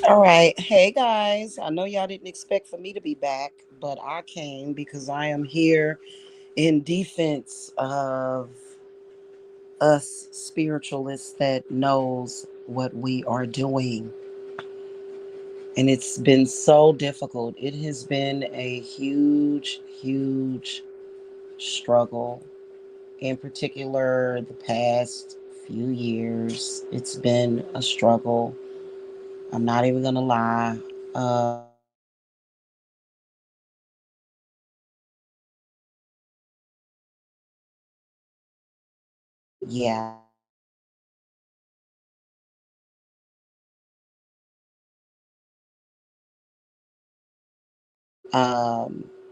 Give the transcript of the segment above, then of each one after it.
All right. Hey guys, I know y'all didn't expect for me to be back, but I came because I am here in defense of us spiritualists that knows what we are doing. And it's been so difficult. It has been a huge, huge struggle. In particular, the past few years, it's been a struggle. I'm not even going to lie. Yeah.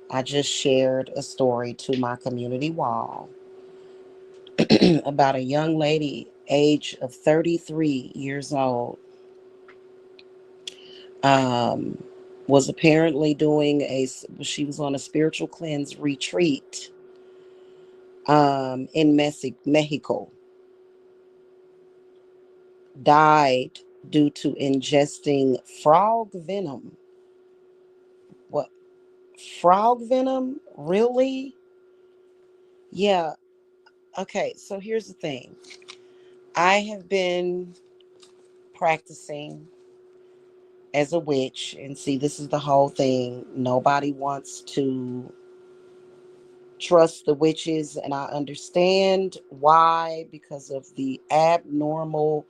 I just shared a story to my community wall about a young lady, age of 33 years old, um, was apparently she was on a spiritual cleanse retreat in Mexico, died due to ingesting frog venom. What? Frog venom? Really? Yeah. Okay, so here's the thing. I have been practicing as a witch, and see, this is the whole thing. Nobody wants to trust the witches, and I understand why, because of the abnormal,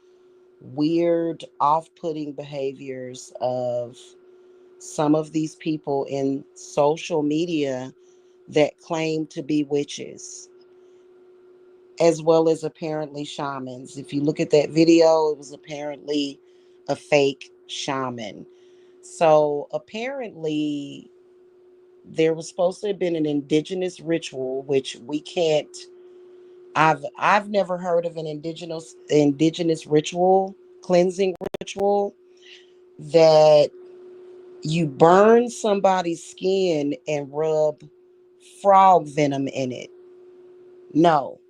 weird, off-putting behaviors of some of these people in social media that claim to be witches, as well as apparently shamans. If you look at that video, it was apparently a fake shaman. So apparently there was supposed to have been an indigenous ritual, which we can't. I've never heard of an indigenous ritual, cleansing ritual, that you burn somebody's skin and rub frog venom in it. No,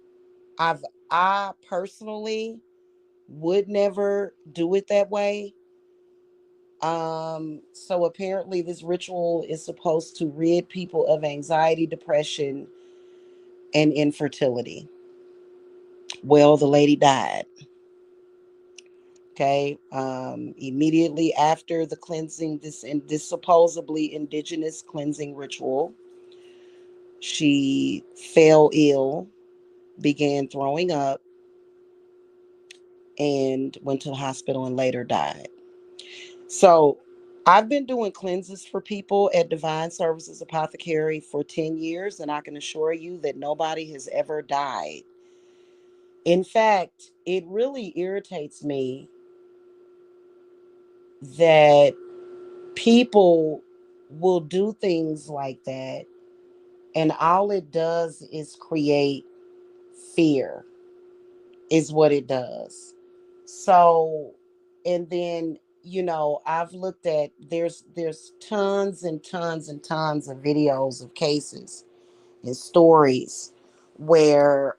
I've I personally would never do it that way. So apparently this ritual is supposed to rid people of anxiety, depression, and infertility. Well, the lady died. Okay. Immediately after the cleansing, this supposedly indigenous cleansing ritual, she fell ill, began throwing up, and went to the hospital and later died. So I've been doing cleanses for people at Divine Services Apothecary for 10 years, and I can assure you that nobody has ever died. In fact, it really irritates me that people will do things like that, and all it does is create fear, is what it does. So, and then, I've looked at, there's tons and tons and tons of videos of cases and stories where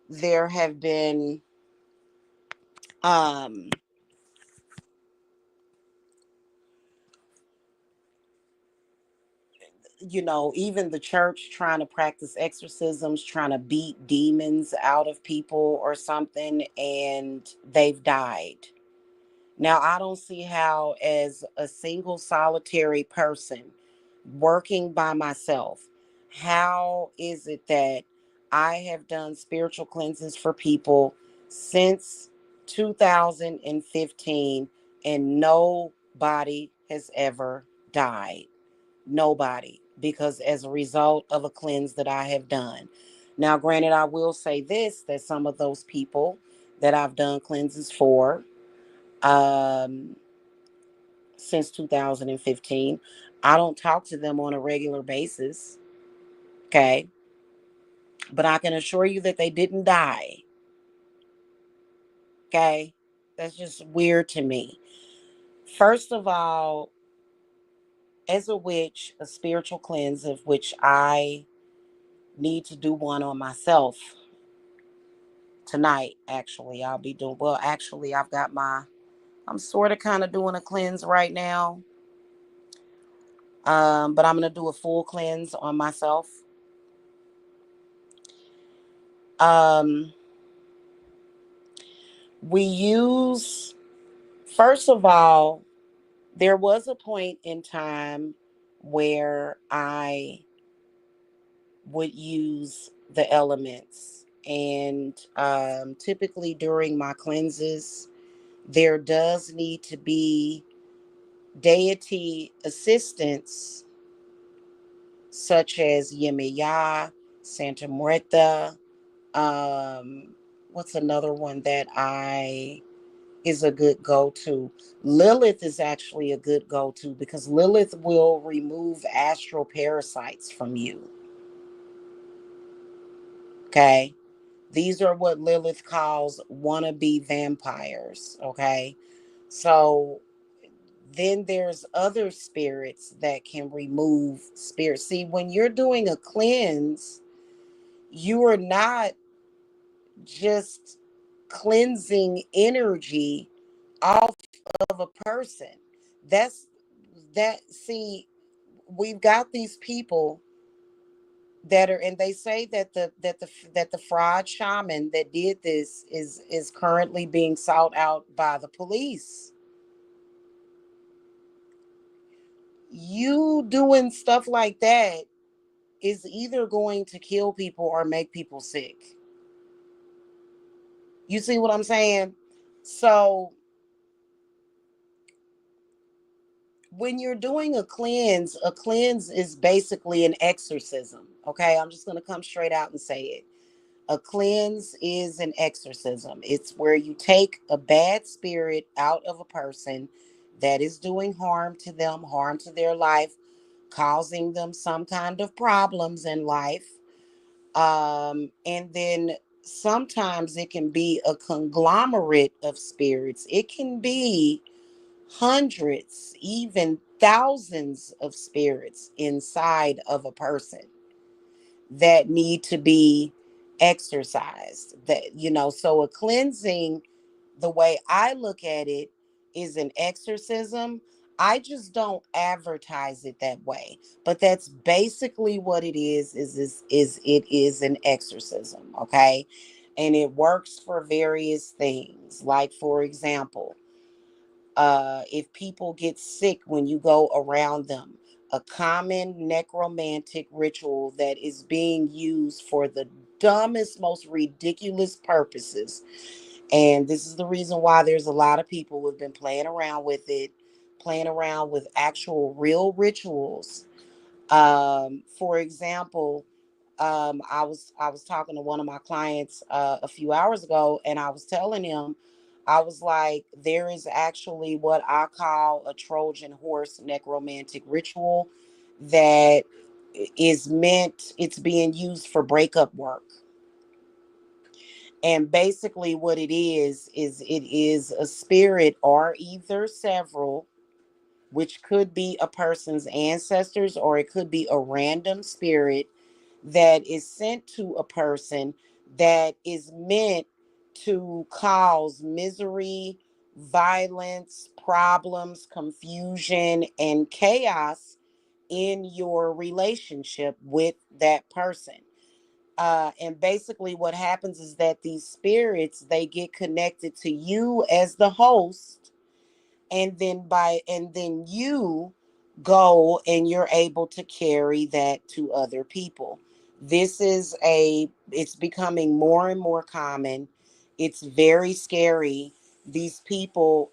there have been um even the church trying to practice exorcisms, trying to beat demons out of people or something, and they've died. Now, I don't see how, as a single solitary person working by myself, how is it that I have done spiritual cleanses for people since 2015 and nobody has ever died? Nobody, because as a result of a cleanse that I have done. Now, granted, I will say this, that some of those people that I've done cleanses for, um, since 2015, I don't talk to them on a regular basis. Okay. But I can assure you that they didn't die. Okay. That's just weird to me. First of all, as a witch, a spiritual cleanse, of which I need to do one on myself tonight. Actually, I'll be doing, well, actually, I've got my I'm sort of kind of doing a cleanse right now. But I'm going to do a full cleanse on myself. Um, we use, first of all, there was a point in time where I would use the elements. And typically during my cleanses, there does need to be deity assistance, such as Yemiya, Santa Muerta. What's another one that I is a good go-to? Lilith is actually a good go-to because Lilith will remove astral parasites from you. Okay. These are what Lilith calls wannabe vampires. Okay. So then there's other spirits that can remove spirits. See, when you're doing a cleanse, you are not just cleansing energy off of a person. That's that. See, we've got these people that are, and they say that the fraud shaman that did this is currently being sought out by the police. You doing stuff like that is either going to kill people or make people sick. You see what I'm saying? So when you're doing a cleanse is basically an exorcism. Okay, I'm just going to come straight out and say it. A cleanse is an exorcism. It's where you take a bad spirit out of a person that is doing harm to them, harm to their life, causing them some kind of problems in life. And then sometimes it can be a conglomerate of spirits. It can be hundreds, even thousands of spirits inside of a person that need to be exercised. That, so a cleansing, the way I look at it, is an exorcism. I just don't advertise it that way, but that's basically what it is it is an exorcism. Okay. And it works for various things, like for example, if people get sick when you go around them, a common necromantic ritual that is being used for the dumbest, most ridiculous purposes. And this is the reason why there's a lot of people who have been playing around with it, playing around with actual real rituals. For example, I was talking to one of my clients a few hours ago, and I was telling him, I was like, there is actually what I call a Trojan horse necromantic ritual that is meant, it's being used for breakup work. And basically what it is it is a spirit or either several, which could be a person's ancestors or it could be a random spirit that is sent to a person that is meant to cause misery, violence, problems, confusion, and chaos in your relationship with that person. And basically what happens is that these spirits, they get connected to you as the host, and then you go and you're able to carry that to other people. It's becoming more and more common. It's very scary. These people,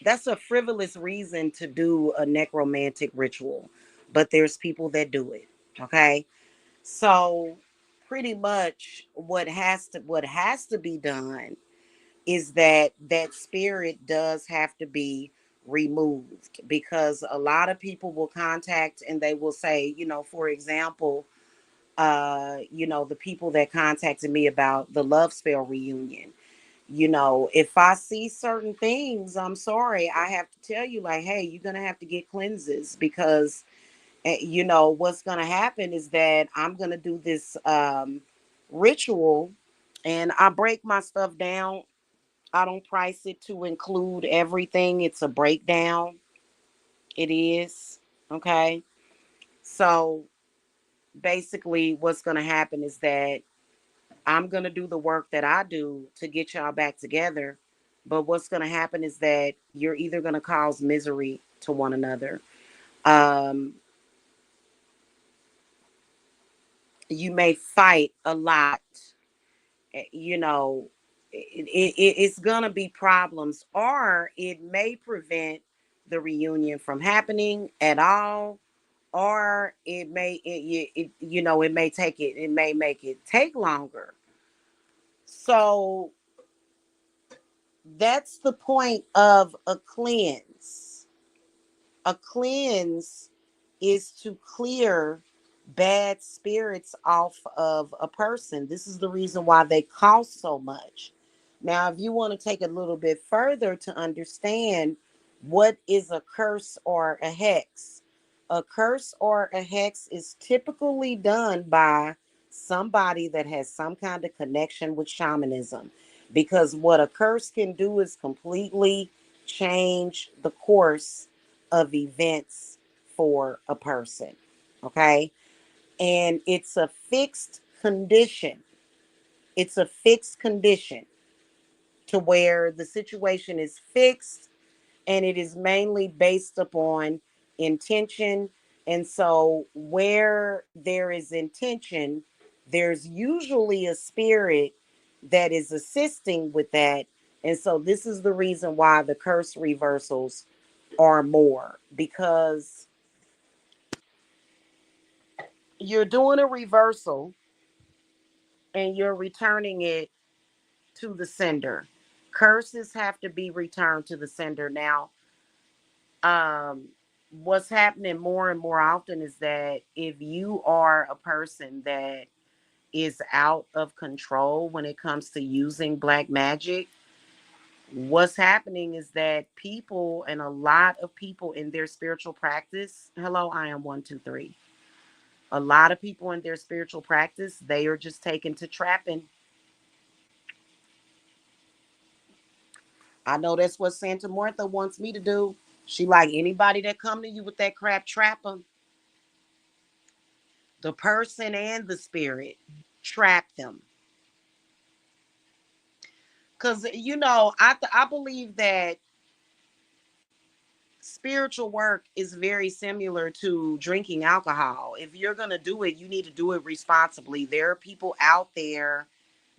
that's a frivolous reason to do a necromantic ritual, but there's people that do it. Okay. So pretty much what has to be done is that that spirit does have to be removed, because a lot of people will contact and they will say, for example, the people that contacted me about the Love Spell reunion, if I see certain things, I'm sorry, I have to tell you, like, hey, you're gonna have to get cleanses, because what's gonna happen is that I'm gonna do this ritual, And I break my stuff down. I don't price it to include everything. It's a breakdown. It is. Okay. So basically, what's going to happen is that I'm going to do the work that I do to get y'all back together. But what's going to happen is that you're either going to cause misery to one another. Um, you may fight a lot. You know, it's going to be problems, or it may prevent the reunion from happening at all, or it may take it may make it take longer. So that's the point of a cleanse. A cleanse is to clear bad spirits off of a person. This is the reason why they cost so much. Now, if you want to take a little bit further to understand what is a curse or a hex, a curse or a hex is typically done by somebody that has some kind of connection with shamanism. Because what a curse can do is completely change the course of events for a person. Okay. And it's a fixed condition. It's a fixed condition to where the situation is fixed, and it is mainly based upon intention. And so, where there is intention, there's usually a spirit that is assisting with that. And so, this is the reason why the curse reversals are more, because you're doing a reversal and you're returning it to the sender. Curses have to be returned to the sender. Now, um, what's happening more and more often is that if you are a person that is out of control when it comes to using black magic, what's happening is that people, and a lot of people in their spiritual practice, hello, I am 123. A lot of people in their spiritual practice, they are just taken to trapping. I know that's what Santa Martha wants me to do. She like, anybody that come to you with that crap, trap them. The person and the spirit, trap them. Because, I believe that spiritual work is very similar to drinking alcohol. If you're going to do it, you need to do it responsibly. There are people out there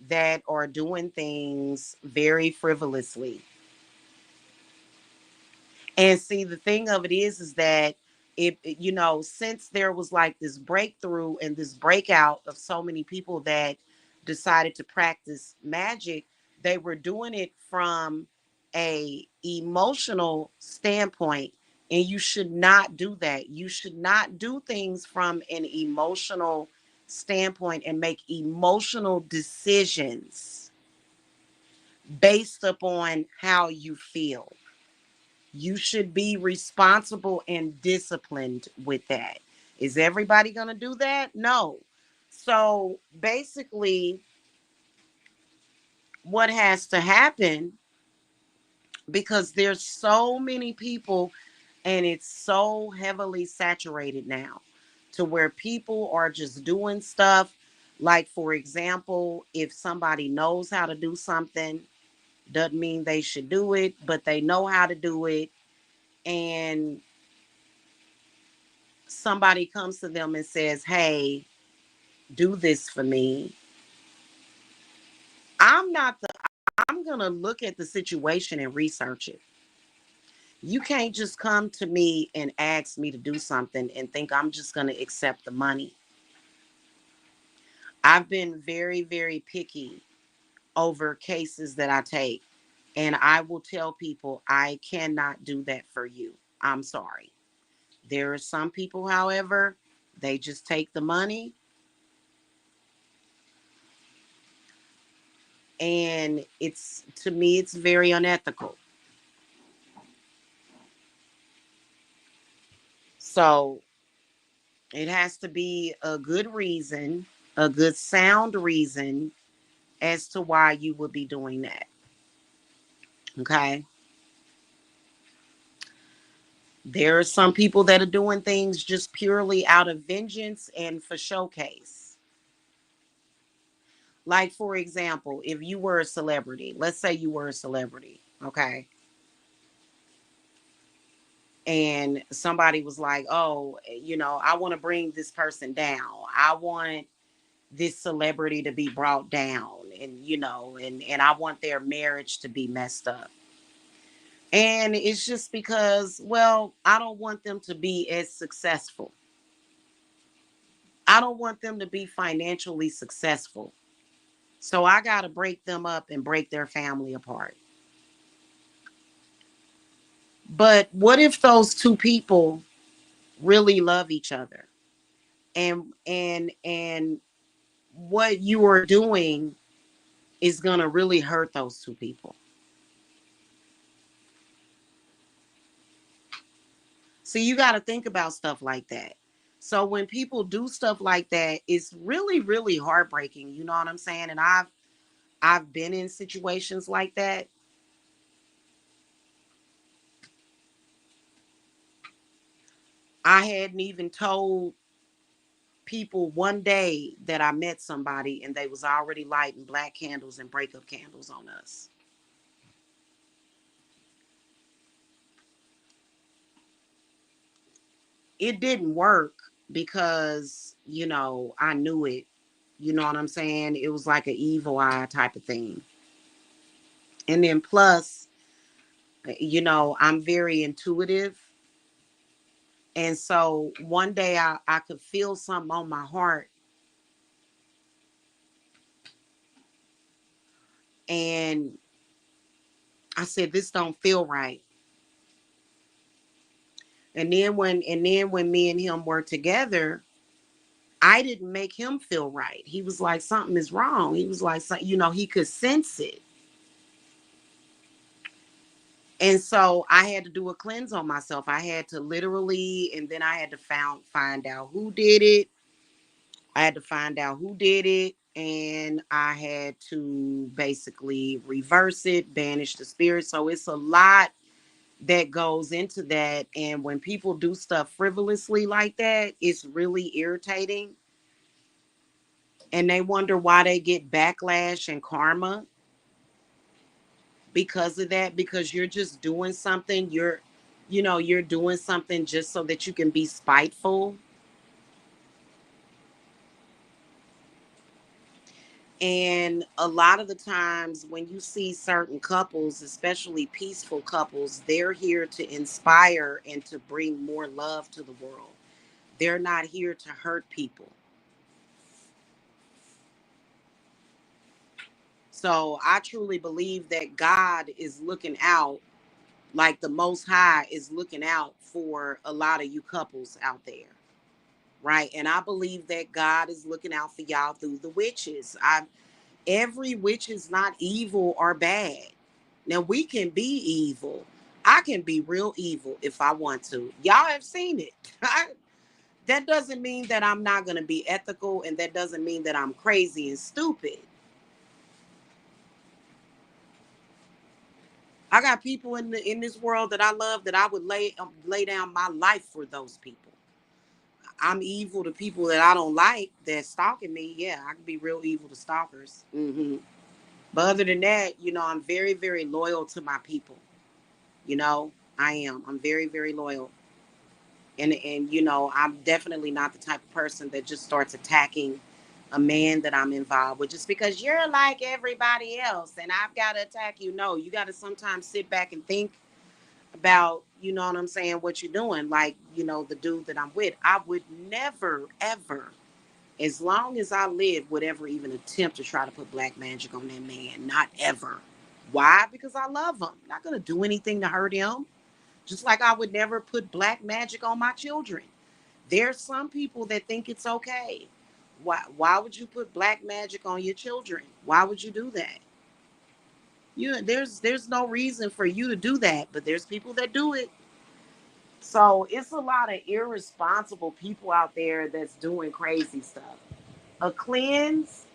that are doing things very frivolously. And see, the thing of it is that since there was like this breakthrough and this breakout of so many people that decided to practice magic, they were doing it from a emotional standpoint. And you should not do that. You should not do things from an emotional standpoint and make emotional decisions based upon how you feel. You should be responsible and disciplined with that. Is everybody going to do that? No. So basically, what has to happen, because there's so many people and it's so heavily saturated now to where people are just doing stuff. Like, for example, if somebody knows how to do something, doesn't mean they should do it, but they know how to do it. And somebody comes to them and says, "Hey, do this for me." I'm not the I'm going to look at the situation and research it. You can't just come to me and ask me to do something and think I'm just going to accept the money. I've been very, very picky over cases that I take, and I will tell people I cannot do that for you. I'm sorry. There are some people, however, they just take the money, and it's, to me, it's very unethical. So it has to be a good reason, a good sound reason, as to why you would be doing that. Okay. There are some people that are doing things just purely out of vengeance and for showcase. Like, for example, if you were a celebrity, let's say you were a celebrity, okay? And somebody was like, oh, I want to bring this person down. I want this celebrity to be brought down, and I want their marriage to be messed up. And it's just because, well, I don't want them to be as successful. I don't want them to be financially successful. So I got to break them up and break their family apart. But what if those two people really love each other? And what you are doing is going to really hurt those two people. So you got to think about stuff like that. So when people do stuff like that, it's really, really heartbreaking. You know what I'm saying? And I've been in situations like that. I hadn't even told people one day that I met somebody and they was already lighting black candles and breakup candles on us. It didn't work because, I knew it. You know what I'm saying? It was like an evil eye type of thing. And then plus, I'm very intuitive. And so one day I could feel something on my heart. And I said, this don't feel right. And then when me and him were together, I didn't make him feel right. He was like, something is wrong. He was like, he could sense it. And so I had to do a cleanse on myself. I had to literally, and then I had to find out who did it. I had to find out who did it. And I had to basically reverse it, banish the spirit. So it's a lot that goes into that. And when people do stuff frivolously like that, it's really irritating. And they wonder why they get backlash and karma because of that, because you're just doing something. You're doing something just so that you can be spiteful. And a lot of the times when you see certain couples, especially peaceful couples, they're here to inspire and to bring more love to the world. They're not here to hurt people. So I truly believe that God is looking out, like the Most High is looking out for a lot of you couples out there. Right. And I believe that God is looking out for y'all through the witches. Every witch is not evil or bad. Now we can be evil. I can be real evil if I want to. Y'all have seen it. That doesn't mean that I'm not going to be ethical, and that doesn't mean that I'm crazy and stupid. I got people in this world that I love that I would lay down my life for those people. I'm evil to people that I don't like that's stalking me. Yeah, I can be real evil to stalkers. But other than that, I'm very, very loyal to my people. I am. I'm very, very loyal. And I'm definitely not the type of person that just starts attacking a man that I'm involved with just because you're like everybody else and I've got to attack you. No, you got to sometimes sit back and think about, you know what I'm saying, what you're doing. Like, the dude that I'm with, I would never, ever, as long as I live, would ever even attempt to try to put black magic on that man. Not ever. Why? Because I love him. I'm not going to do anything to hurt him. Just like I would never put black magic on my children. There's some people that think it's okay. Why would you put black magic on your children? Why would you do that? There's no reason for you to do that, but there's people that do it. So it's a lot of irresponsible people out there that's doing crazy stuff. A cleanse,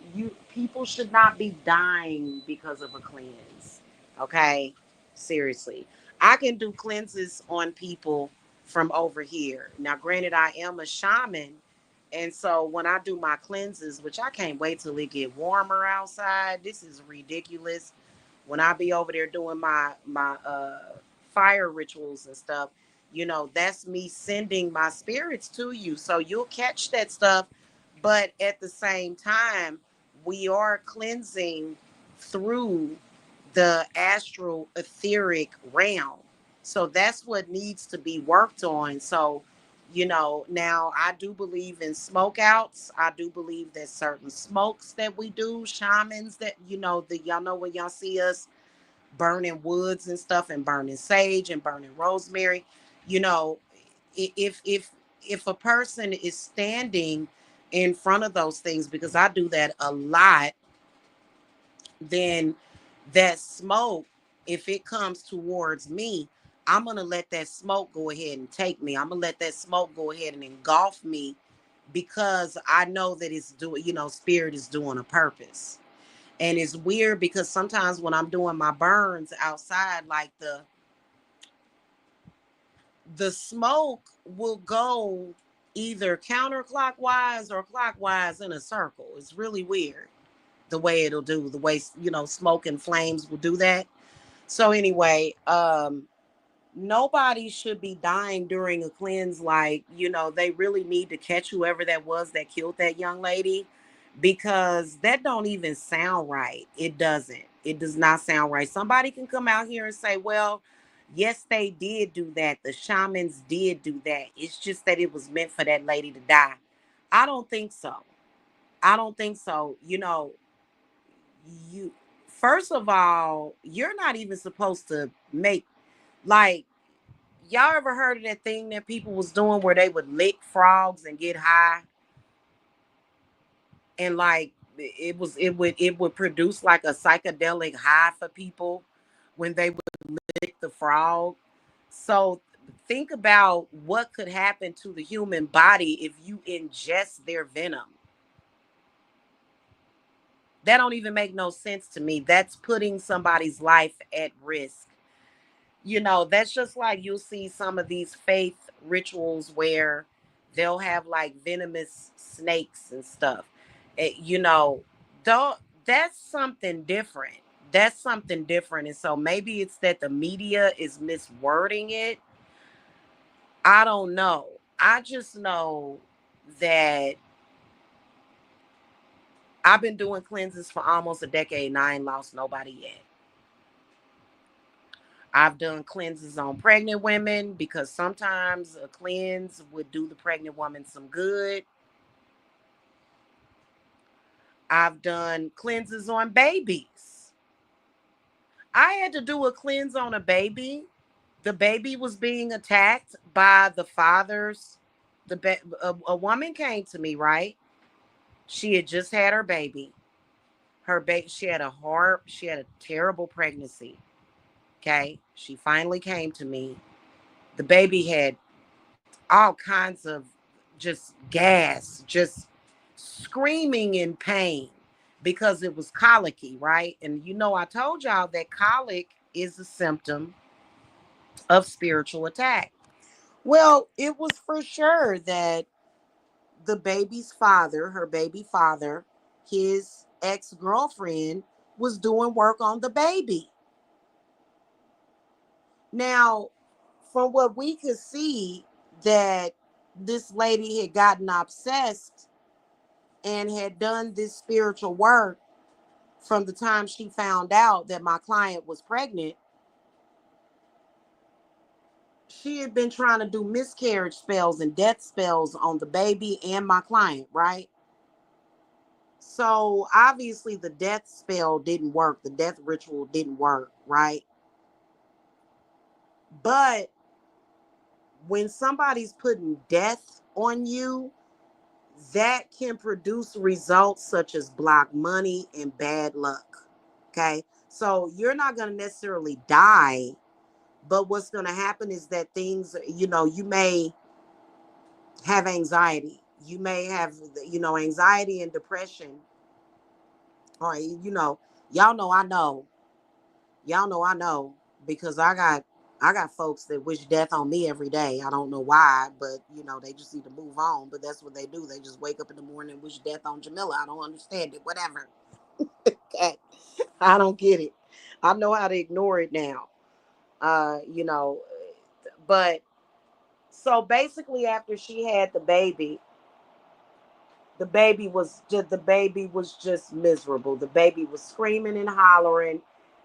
people should not be dying because of a cleanse. Okay? Seriously. I can do cleanses on people from over here. Now, granted, I am a shaman, and so when I do my cleanses, which I can't wait till it get warmer outside, this is ridiculous. When I be over there doing my fire rituals and stuff, that's me sending my spirits to you. So you'll catch that stuff, but at the same time, we are cleansing through the astral etheric realm. So that's what needs to be worked on. So, now I do believe in smoke outs. I do believe that certain smokes that we do, shamans that, y'all know when y'all see us burning woods and stuff and burning sage and burning rosemary, you know, if a person is standing in front of those things, because I do that a lot, then that smoke, if it comes towards me, I'm going to let that smoke go ahead and take me. I'm going to let that smoke go ahead and engulf me, because I know that it's doing, spirit is doing a purpose. And it's weird because sometimes when I'm doing my burns outside, like the smoke will go either counterclockwise or clockwise in a circle. It's really weird the way it'll do, the way, smoke and flames will do that. So anyway, nobody should be dying during a cleanse. Like, they really need to catch whoever that was that killed that young lady, because that don't even sound right. It does not sound right. Somebody can come out here and say, well, yes, they did do that, the shamans did do that, it's just that it was meant for that lady to die. I don't think so. I don't think so. You First of all, you're not even supposed to make, like, y'all ever heard of that thing that people was doing where they would lick frogs and get high, and like it would produce like a psychedelic high for people when they would lick the frog. So think about what could happen to the human body if you ingest their venom. That don't even make no sense to me. That's putting somebody's life at risk. That's just like you'll see some of these faith rituals where they'll have like venomous snakes and stuff. Though that's something different. That's something different. And so maybe it's that the media is miswording it. I don't know. I just know that I've been doing cleanses for almost a decade and I ain't lost nobody yet. I've done cleanses on pregnant women because sometimes a cleanse would do the pregnant woman some good. I've done cleanses on babies. I had to do a cleanse on a baby. The baby was being attacked by the fathers. A woman came to me, right? She had just had her baby. She had a terrible pregnancy. Okay. She finally came to me. The baby had all kinds of just gas, just screaming in pain because it was colicky, right? And I told y'all that colic is a symptom of spiritual attack. Well, it was for sure that the baby's father, her baby father, his ex-girlfriend, was doing work on the baby. Now, from what we could see, that this lady had gotten obsessed and had done this spiritual work from the time she found out that my client was pregnant. She had been trying to do miscarriage spells and death spells on the baby and my client, right? So obviously the death spell didn't work. The death ritual didn't work, right? But when somebody's putting death on you, that can produce results such as block money and bad luck. Okay. So you're not going to necessarily die, but what's going to happen is that things, you may have anxiety. You may have, anxiety and depression, or y'all know I know, y'all know I know, because I got folks that wish death on me every day. I don't know why, but they just need to move on. But that's what they do. They just wake up in the morning and wish death on Jamila. I don't understand it. Whatever. Okay. I don't get it. I know how to ignore it now. Uh, you know, but so basically after she had the baby was just miserable. The baby was screaming and hollering,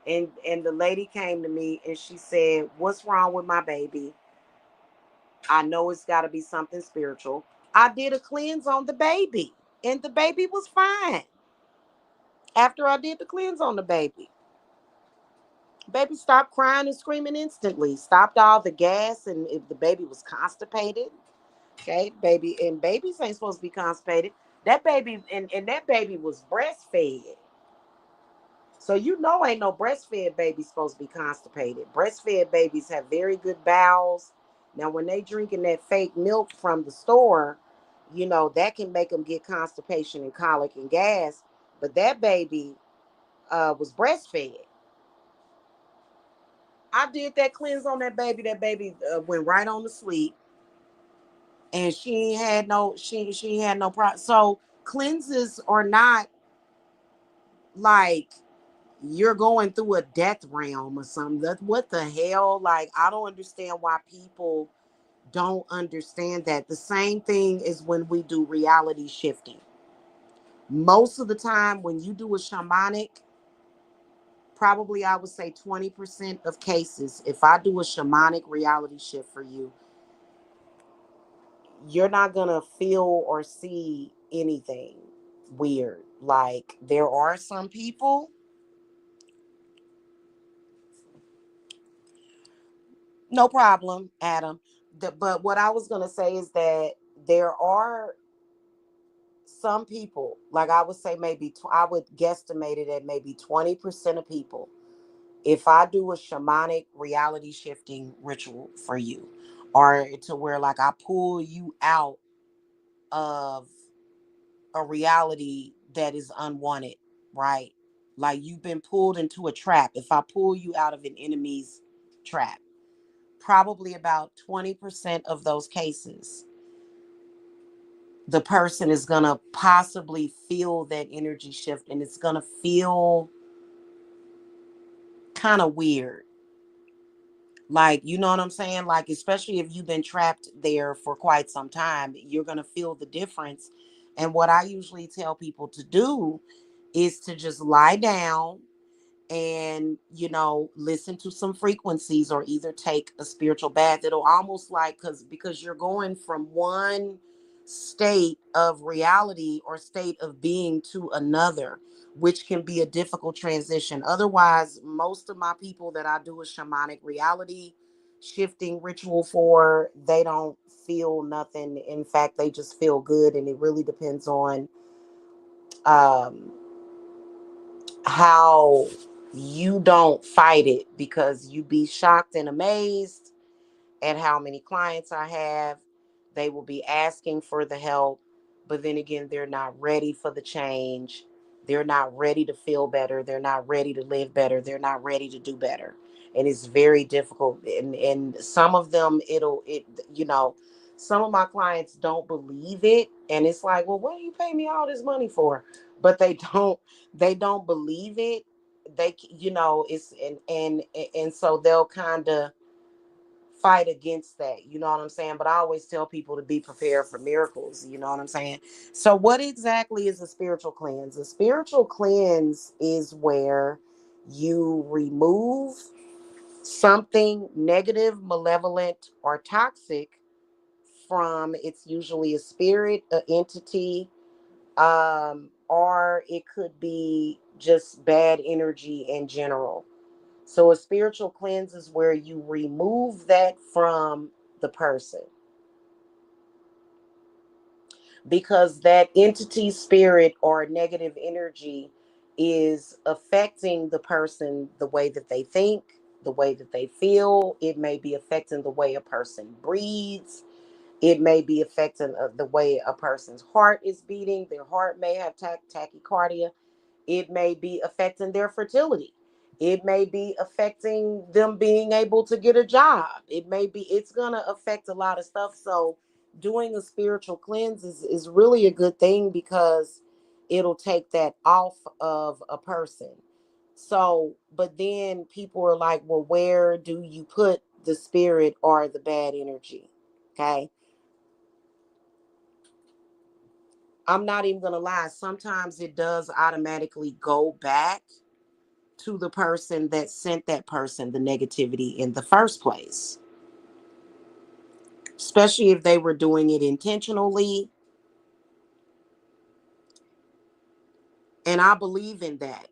and the lady came to me and she said, "What's wrong with my baby? I know it's got to be something spiritual." I did a cleanse on the baby, and the baby was fine. After I did the cleanse on the baby stopped crying and screaming instantly. Stopped all the gas, and if the baby was constipated, okay, baby, and babies ain't supposed to be constipated. That baby and that baby was breastfed. So ain't no breastfed baby supposed to be constipated. Breastfed babies have very good bowels. Now when they drinking that fake milk from the store, that can make them get constipation and colic and gas. But that baby was breastfed. I did that cleanse on that baby. That baby went right on to sleep, and she had no problem. So cleanses are not like you're going through a death realm or something. What the hell? Like, I don't understand why people don't understand that. The same thing is when we do reality shifting. Most of the time, when you do a shamanic, probably I would say 20% of cases, if I do a shamanic reality shift for you, you're not going to feel or see anything weird. Like, there are some people. No problem, Adam. But what I was going to say is that there are some people, like I would say I would guesstimate it at maybe 20% of people. If I do a shamanic reality shifting ritual for you, or to where like I pull you out of a reality that is unwanted, right? Like you've been pulled into a trap. If I pull you out of an enemy's trap, probably about 20% of those cases, the person is going to possibly feel that energy shift, and it's going to feel kind of weird. Like, you know what I'm saying? Like, especially if you've been trapped there for quite some time, you're going to feel the difference. And what I usually tell people to do is to just lie down and listen to some frequencies, or either take a spiritual bath. It'll almost like, because you're going from one state of reality or state of being to another, which can be a difficult transition. Otherwise, most of my people that I do a shamanic reality shifting ritual for, they don't feel nothing. In fact, they just feel good. And it really depends on um how you don't fight it, because you be shocked and amazed at how many clients I have. They will be asking for the help, but then again, they're not ready for the change. They're not ready to feel better. They're not ready to live better. They're not ready to do better. And it's very difficult. And some of them, some of my clients don't believe it. And it's like, well, what do you pay me all this money for? But they don't believe it. It's, and so they'll kind of fight against that. You know what I'm saying? But I always tell people to be prepared for miracles. You know what I'm saying? So what exactly is a spiritual cleanse? A spiritual cleanse is where you remove something negative, malevolent, or toxic from, it's usually a spirit, an entity, or it could be just bad energy in general. So a spiritual cleanse is where you remove that from the person, because that entity, spirit, or negative energy is affecting the person, the way that they think, the way that they feel. It may be affecting the way a person breathes. It may be affecting the way a person's heart is beating. Their heart may have tachycardia. It may be affecting their fertility. It may be affecting them being able to get a job. It's going to affect a lot of stuff. So doing a spiritual cleanse is really a good thing because it'll take that off of a person. So, but then people are like, well, where do you put the spirit or the bad energy? Okay. I'm not even going to lie. Sometimes it does automatically go back to the person that sent that person the negativity in the first place, especially if they were doing it intentionally. And I believe in that.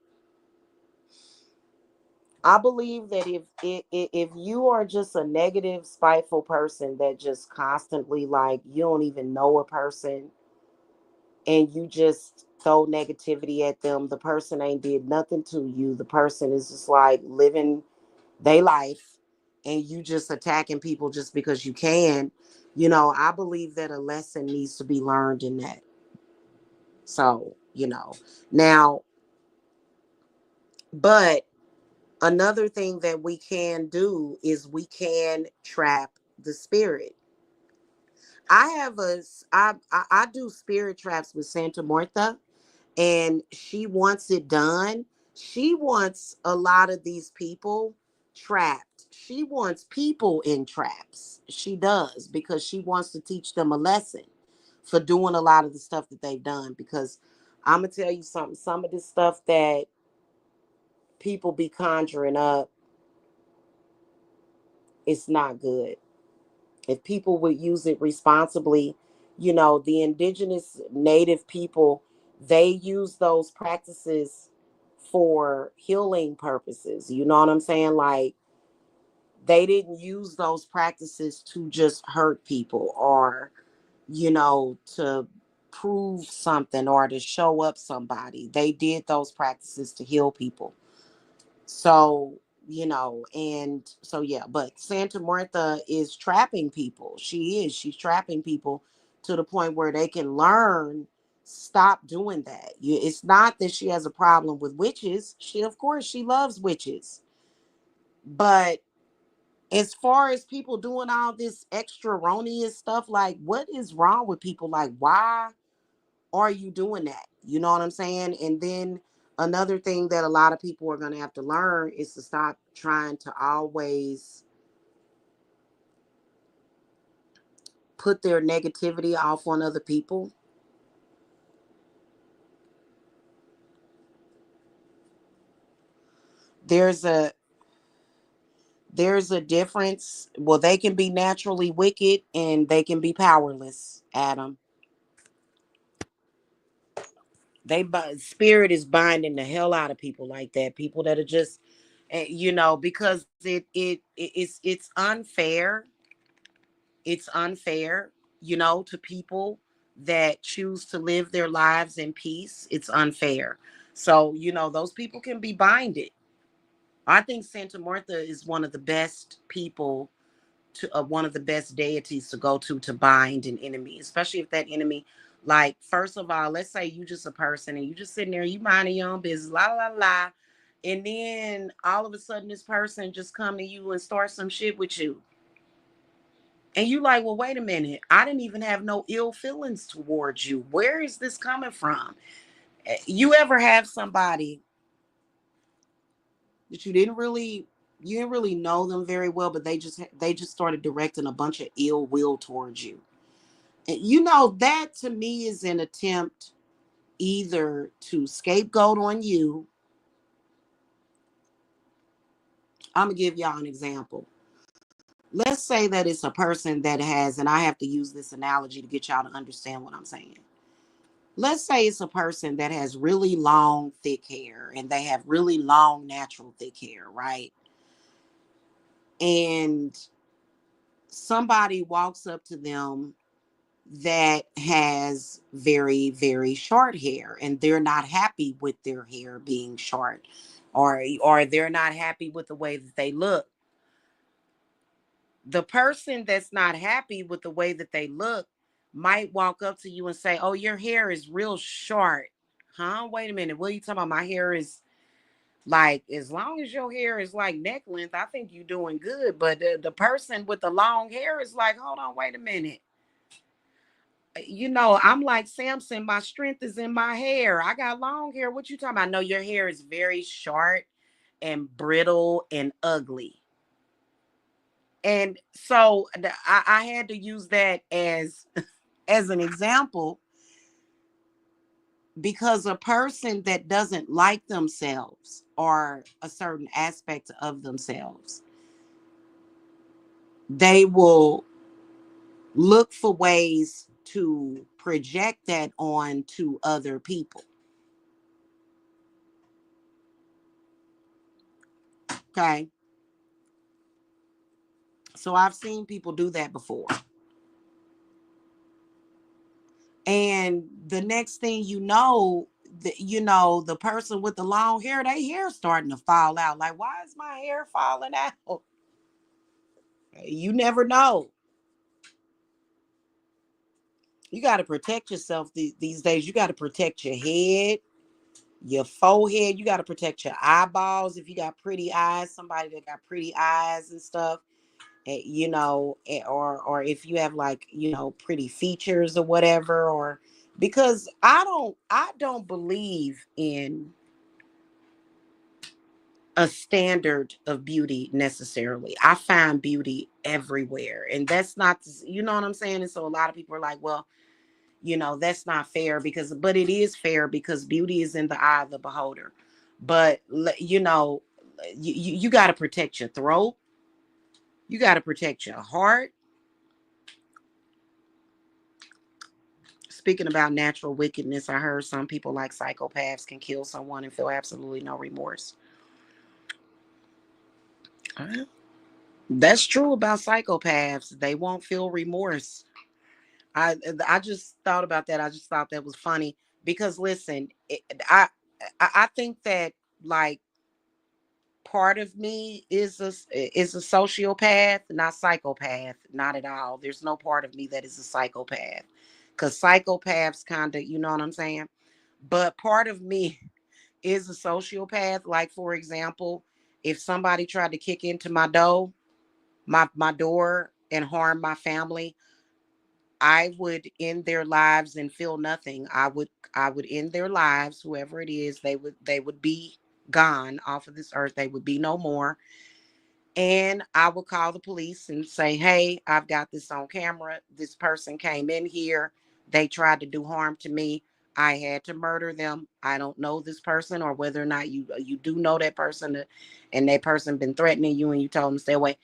I believe that if you are just a negative, spiteful person that just constantly, like, you don't even know a person and you just throw negativity at them, the person ain't did nothing to you. The person is just like living they life, and you just attacking people just because you can. I believe that a lesson needs to be learned in that. So, now, but another thing that we can do is we can trap the spirit. I do spirit traps with Santa Martha, and she wants it done. She wants a lot of these people trapped. She wants people in traps. She does, because she wants to teach them a lesson for doing a lot of the stuff that they've done. Because I'm going to tell you something, some of this stuff that people be conjuring up, it's not good. If people would use it responsibly, the indigenous native people, they use those practices for healing purposes. You know what I'm saying? Like, they didn't use those practices to just hurt people, or, to prove something or to show up somebody. They did those practices to heal people. So, and so, yeah, but Santa Martha is trapping people. She's trapping people to the point where they can learn, stop doing that. It's not that she has a problem with witches. Of course, she loves witches. But as far as people doing all this extra erroneous stuff, like, what is wrong with people? Like, why are you doing that? You know what I'm saying? And then another thing that a lot of people are going to have to learn is to stop trying to always put their negativity off on other people. There's a there's a difference. Well, they can be naturally wicked and they can be powerless, Adam. Spirit is binding the hell out of people like that. People that are just, because it's unfair. It's unfair, to people that choose to live their lives in peace. It's unfair. So, those people can be binded. I think Santa Martha is one of the best people one of the best deities to go to bind an enemy, especially if that enemy, like, first of all, let's say you just a person and you just sitting there, you minding your own business, la la la, and then all of a sudden this person just come to you and start some shit with you. And you like, well, wait a minute. I didn't even have no ill feelings towards you. Where is this coming from? You ever have somebody that you didn't really know them very well, but they just started directing a bunch of ill will towards you. And that to me is an attempt either to scapegoat on you. I'm gonna give y'all an example. Let's say that it's a person that has, and I have to use this analogy to get y'all to understand what I'm saying. Let's say it's a person that has really long, thick hair, and they have really long, natural, thick hair, right? And somebody walks up to them that has very, very short hair, and they're not happy with their hair being short, or they're not happy with the way that they look. The person that's not happy with the way that they look might walk up to you and say, "Oh, your hair is real short." Huh? Wait a minute. What are you talking about? My hair is like, as long as your hair is like neck length, I think you're doing good. But the person with the long hair is like, hold on, wait a minute. I'm like Samson. My strength is in my hair. I got long hair. What you talking about? No, your hair is very short and brittle and ugly. And so I had to use that as an example, because a person that doesn't like themselves or a certain aspect of themselves, they will look for ways to project that on to other people. Okay. So I've seen people do that before. And the next thing the person with the long hair, their hair starting to fall out. Like, why is my hair falling out? You never know. You got to protect yourself these days. You got to protect your head, your forehead. You got to protect your eyeballs. If you got pretty eyes, somebody that got pretty eyes and stuff, or if you have, like, pretty features or whatever, or because I don't believe in a standard of beauty necessarily. I find beauty everywhere, and that's not, you know what I'm saying? And so a lot of people are like, well, that's not fair, but it is fair, because beauty is in the eye of the beholder. But you got to protect your throat. You got to protect your heart. Speaking about natural wickedness, I heard some people, like psychopaths, can kill someone and feel absolutely no remorse. That's true about psychopaths. They won't feel remorse. I just thought about that. I just thought that was funny, because listen, I think that, like, part of me is a sociopath, not psychopath, not at all. There's no part of me that is a psychopath, because psychopaths kind of, you know what I'm saying. But part of me is a sociopath. Like, for example, if somebody tried to kick into my door and harm my family, I would end their lives and feel nothing. I would end their lives, whoever it is. They would be gone off of this earth. They would be no more. And I would call the police and say, "Hey, I've got this on camera. This person came in here. They tried to do harm to me. I had to murder them. I don't know this person, or whether or not you do know that person, and that person been threatening you, and you told them to stay away.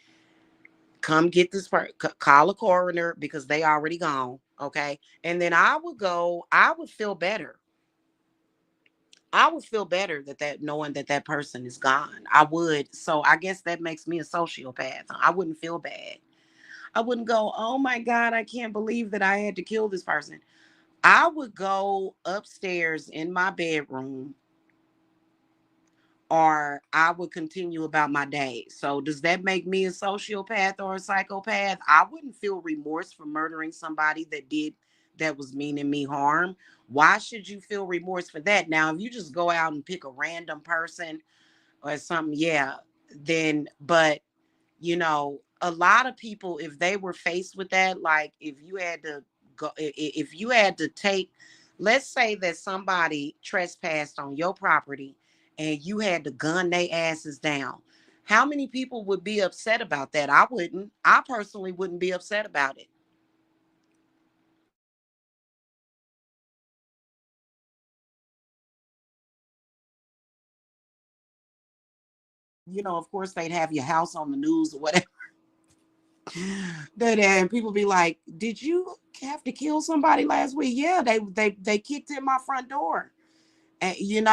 Come get this person. Call a coroner, because they already gone." Okay. And then I would go. I would feel better. I would feel better that knowing that person is gone. I would. So I guess that makes me a sociopath. I wouldn't feel bad. I wouldn't go, "Oh my God, I can't believe that I had to kill this person." I would go upstairs in my bedroom, or I would continue about my day. So does that make me a sociopath or a psychopath? I wouldn't feel remorse for murdering somebody that was meaning me harm. Why should you feel remorse for that? Now, if you just go out and pick a random person or something, yeah, then, but a lot of people, if they were faced with that, like, if you had to go, if you had to take, let's say that somebody trespassed on your property and you had to gun their asses down, how many people would be upset about that? I wouldn't. I personally wouldn't be upset about it. Of course, they'd have your house on the news or whatever. And people be like, "Did you have to kill somebody last week?" "Yeah, they kicked in my front door." And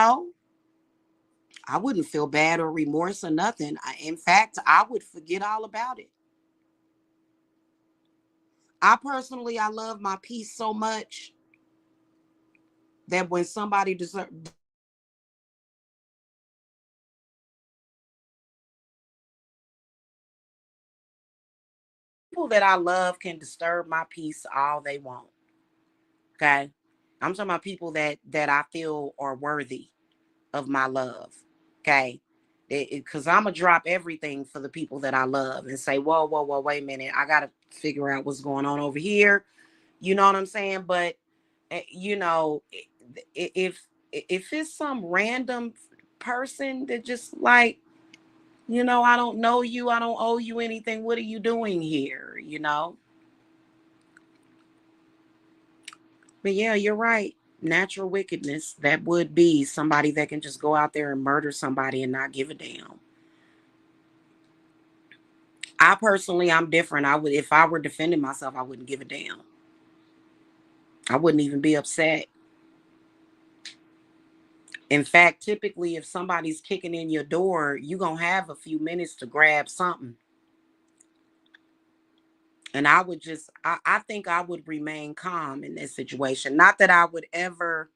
I wouldn't feel bad or remorse or nothing. In fact, I would forget all about it. I love my peace so much that when somebody deserves, People that I love can disturb my peace all they want. Okay. I'm talking about people that I feel are worthy of my love. Okay. Because I'm going to drop everything for the people that I love and say, whoa, whoa, whoa, wait a minute. I got to figure out what's going on over here. You know what I'm saying? But, you know, if it's some random person that just like, you know, I don't know you, I don't owe you anything. What are you doing here? You know? But yeah, you're right. Natural wickedness, that would be somebody that can just go out there and murder somebody and not give a damn. I personally, I'm different. I would, if I were defending myself, I wouldn't give a damn. I wouldn't even be upset. In fact, typically, if somebody's kicking in your door, you're going to have a few minutes to grab something. And I would just, I think I would remain calm in this situation. Not that I would ever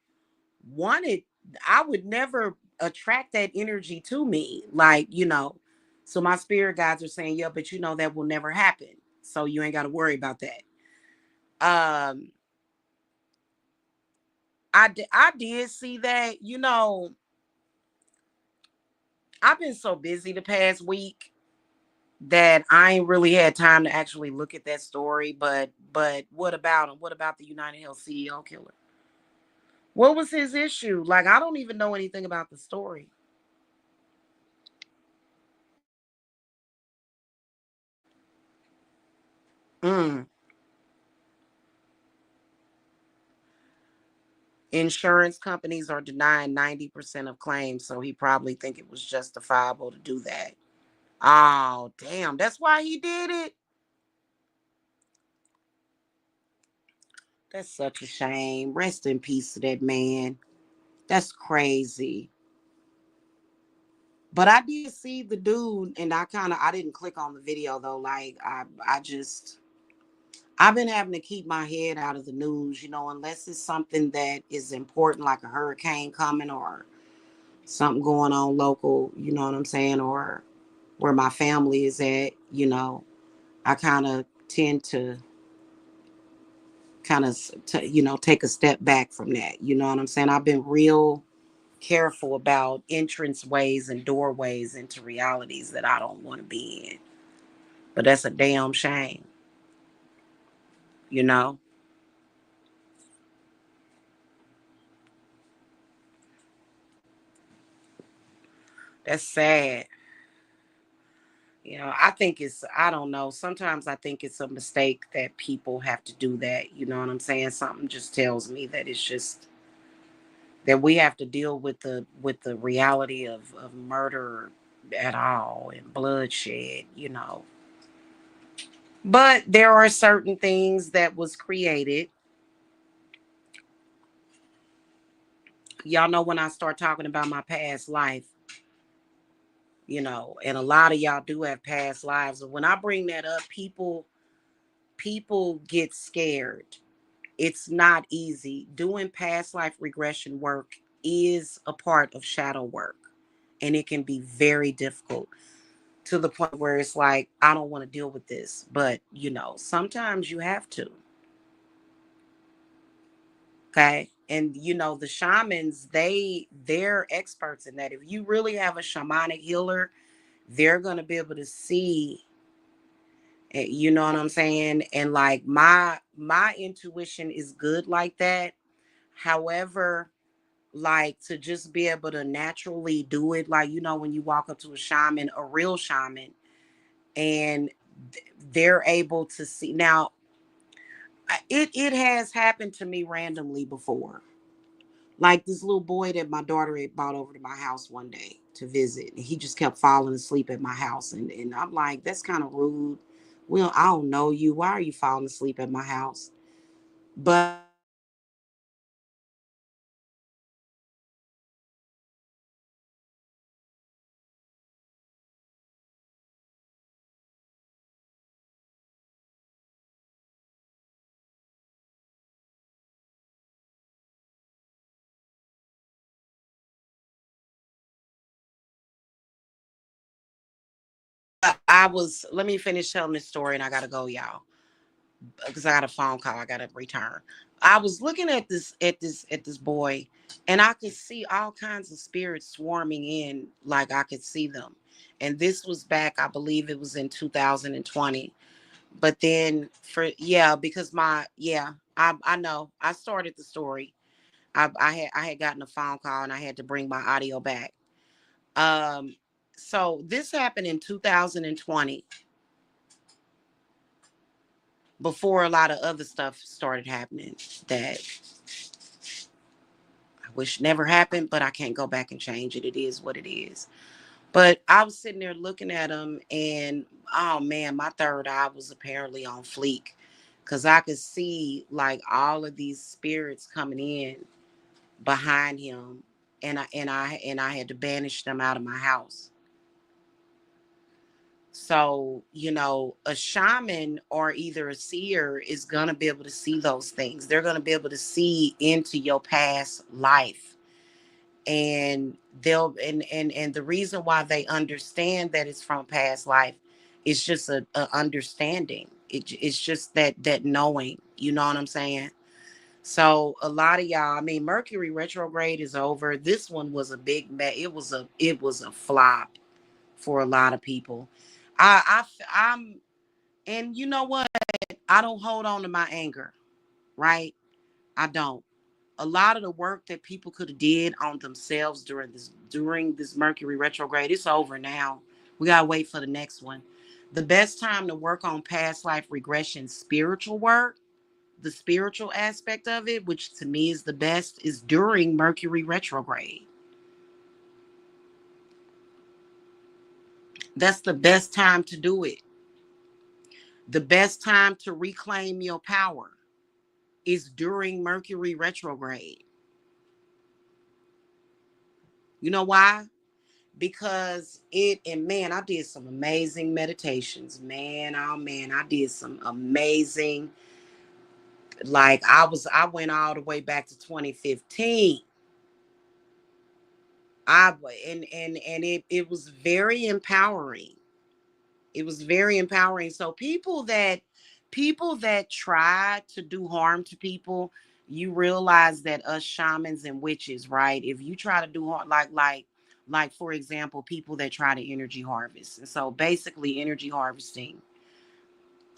want it, I would never attract that energy to me. Like, you know, so my spirit guides are saying, yeah, but you know, that will never happen. So you ain't got to worry about that. Um, I did see that, you know, I've been so busy the past week that I ain't really had time to actually look at that story. But what about him? What about the United Health CEO killer? What was his issue? Like, I don't even know anything about the story. Mm. Insurance companies are denying 90% of claims, so he probably think it was justifiable to do that. Oh, damn. That's why he did it. That's such a shame. Rest in peace to that man. That's crazy. But I did see the dude, and I didn't click on the video though. Like I just I've been having to keep my head out of the news, you know, unless it's something that is important, like a hurricane coming or something going on local, you know what I'm saying, or where my family is at, you know. I kind of tend to you know, take a step back from that, you know what I'm saying. I've been real careful about entrance ways and doorways into realities that I don't want to be in. But that's a damn shame, you know. That's sad. You know, I think it's, I don't know, sometimes I think it's a mistake that people have to do that, you know what I'm saying. Something just tells me that it's just that we have to deal with the reality of murder at all and bloodshed, you know. But there are certain things that was created. Y'all know when I start talking about my past life, you know, and a lot of y'all do have past lives. And when I bring that up, people get scared. It's not easy. Doing past life regression work is a part of shadow work, and it can be very difficult to the point where it's like, I don't want to deal with this. But, you know, sometimes you have to. Okay. And you know, the shamans, they're experts in that. If you really have a shamanic healer, they're gonna be able to see, you know what I'm saying? And like my intuition is good like that. However, like to just be able to naturally do it, like you know, when you walk up to a shaman, a real shaman, and they're able to see. Now, it has happened to me randomly before. Like this little boy that my daughter had brought over to my house one day to visit. And he just kept falling asleep at my house. And I'm like, that's kind of rude. Well, I don't know you. Why are you falling asleep at my house? But let me finish telling this story and I gotta go, y'all, because I got a phone call I gotta return. I was looking at this boy, and I could see all kinds of spirits swarming in, like I could see them. And this was back, I believe it was in 2020. But then because I know I started the story. I had gotten a phone call and I had to bring my audio back. Um, so this happened in 2020, before a lot of other stuff started happening that I wish never happened, but I can't go back and change it. It is what it is. But I was sitting there looking at him, and oh man, my third eye was apparently on fleek, because I could see like all of these spirits coming in behind him, and I had to banish them out of my house. So, a shaman or either a seer is going to be able to see those things. They're going to be able to see into your past life. And and the reason why they understand that it's from past life is just a understanding. It's just that knowing, you know what I'm saying? So a lot of y'all, I mean, Mercury retrograde is over. This one was a it was a flop for a lot of people. I'm and you know what? I don't hold on to my anger, right? I don't. A lot of the work that people could have did on themselves during this Mercury retrograde, it's over now. We gotta wait for the next one. The best time to work on past life regression spiritual work, the spiritual aspect of it, which to me is the best, is during Mercury retrograde. That's the best time to do it. The best time to reclaim your power is during Mercury retrograde. You know why? Because and man, I did some amazing meditations. Man, oh man, I did some amazing, like I went all the way back to 2015. I and it was very empowering. It was very empowering. So people that try to do harm to people, you realize that us shamans and witches, right? If you try to do harm, like for example, people that try to energy harvest. And so basically energy harvesting,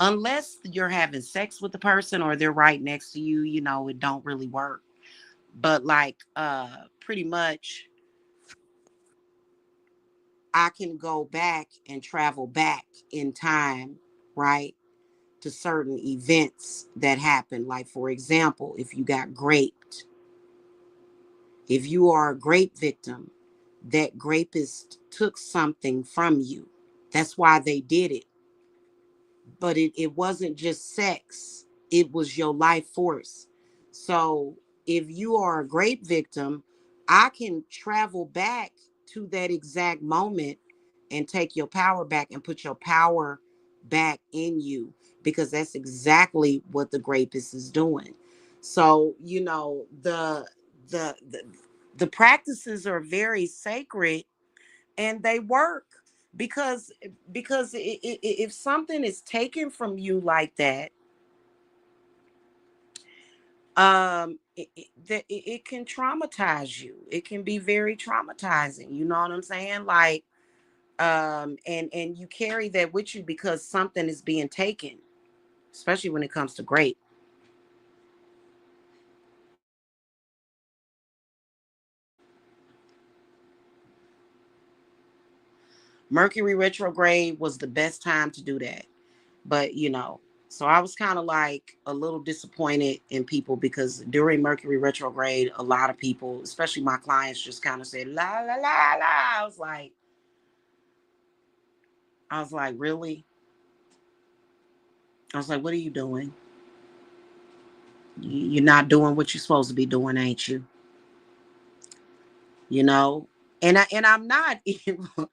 unless you're having sex with the person or they're right next to you, it don't really work. But like pretty much I can go back and travel back in time, right? To certain events that happen. Like, for example, if you got raped, if you are a grape victim, that rapist took something from you. That's why they did it. But it wasn't just sex, it was your life force. So if you are a grape victim, I can travel back to that exact moment and take your power back and put your power back in you, because that's exactly what the rapist is doing. So the practices are very sacred, and they work, because if something is taken from you like that, it can traumatize you. It can be very traumatizing, you know what I'm saying? Like, and you carry that with you because something is being taken, especially when it comes to grape. Mercury retrograde was the best time to do that. But so I was kind of like a little disappointed in people, because during Mercury retrograde, a lot of people, especially my clients, just kind of said la la la la. I was like, really? I was like, what are you doing? You're not doing what you're supposed to be doing, ain't you? You know? And I'm not evil.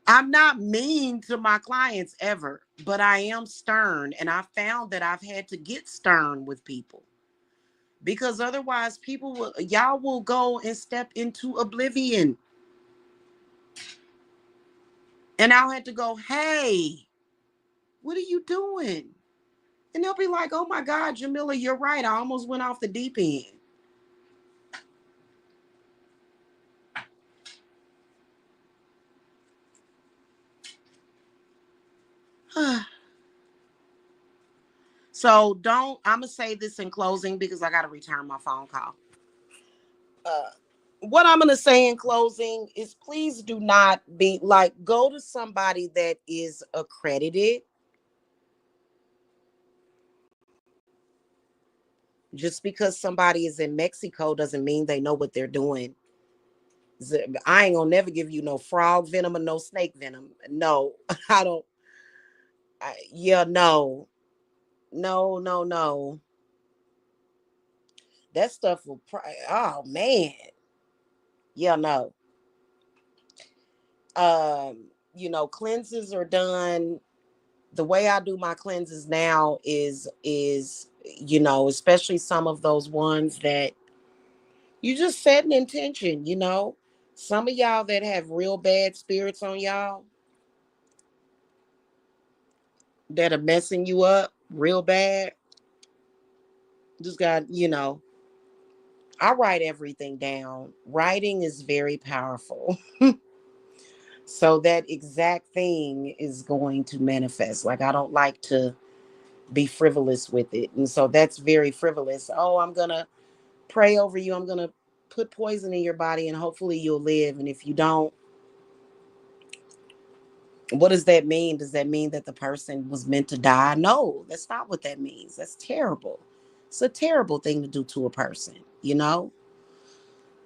I'm not mean to my clients ever, but I am stern, and I found that I've had to get stern with people, because otherwise y'all will go and step into oblivion. And I'll have to go, hey, what are you doing? And they'll be like, oh my God, Jamila, you're right. I almost went off the deep end. So I'm going to say this in closing because I got to return my phone call. Uh, what I'm going to say in closing is please do not be like, go to somebody that is accredited. Just because somebody is in Mexico doesn't mean they know what they're doing. I ain't gonna never give you no frog venom or no snake venom. No, I don't. Yeah, no, no, no, no. That stuff will. Oh man, yeah, no. Cleanses are done. The way I do my cleanses now is especially some of those ones that you just set an intention. Some of y'all that have real bad spirits on y'all that are messing you up real bad, just got. I write everything down. Writing is very powerful. So that exact thing is going to manifest. Like, I don't like to be frivolous with it. And so that's very frivolous. Oh, I'm going to pray over you. I'm going to put poison in your body and hopefully you'll live. And if you don't, what does that mean? Does that mean that the person was meant to die? No, that's not what that means. That's terrible. It's a terrible thing to do to a person.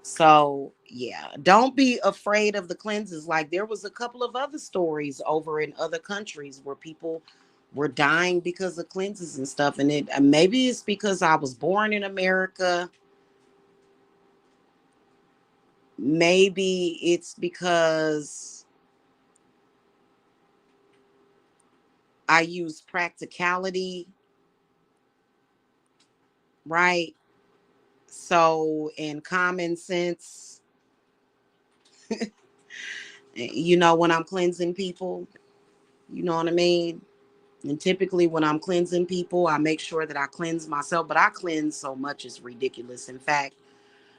So, yeah, don't be afraid of the cleanses. Like, there was a couple of other stories over in other countries where people were dying because of cleanses and stuff. And maybe it's because I was born in America. Maybe it's because I use practicality, right? So, and common sense, when I'm cleansing people, you know what I mean? And typically when I'm cleansing people, I make sure that I cleanse myself, but I cleanse so much it's ridiculous. In fact,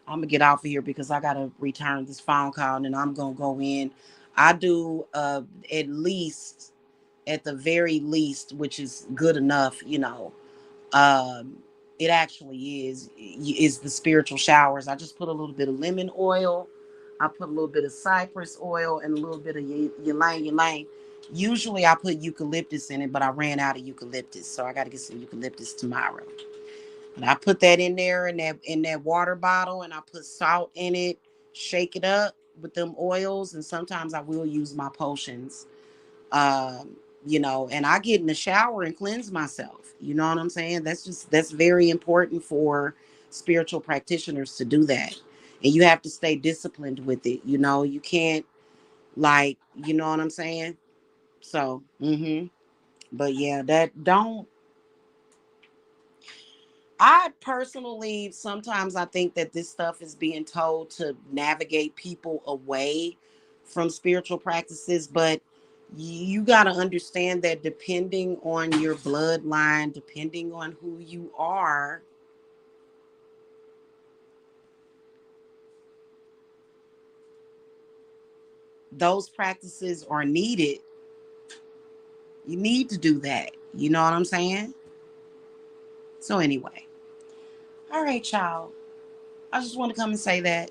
I'm gonna get off of here because I gotta return this phone call and then I'm gonna go in. I do at least, at the very least, which is good enough. um, it actually is the spiritual showers. I just put a little bit of lemon oil. I put a little bit of cypress oil and a little bit of ylang. Usually I put eucalyptus in it, but I ran out of eucalyptus, so I got to get some eucalyptus tomorrow. And I put that in there in that water bottle, and I put salt in it. Shake it up with them oils, and sometimes I will use my potions. And I get in the shower and cleanse myself. You know what I'm saying? That's very important for spiritual practitioners to do that. And you have to stay disciplined with it. You can't, like, you know what I'm saying? So, but yeah, that don't, I personally, sometimes I think that this stuff is being told to navigate people away from spiritual practices, but you got to understand that depending on your bloodline, depending on who you are, those practices are needed. You need to do that. You know what I'm saying? So, anyway, all right, y'all. I just want to come and say that.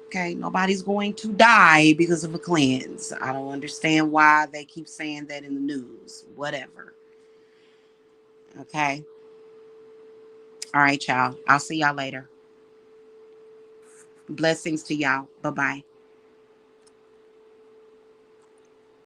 Okay, nobody's going to die because of a cleanse. I don't understand why they keep saying that in the news. Whatever. Okay. All right, y'all. I'll see y'all later. Blessings to y'all. Bye-bye.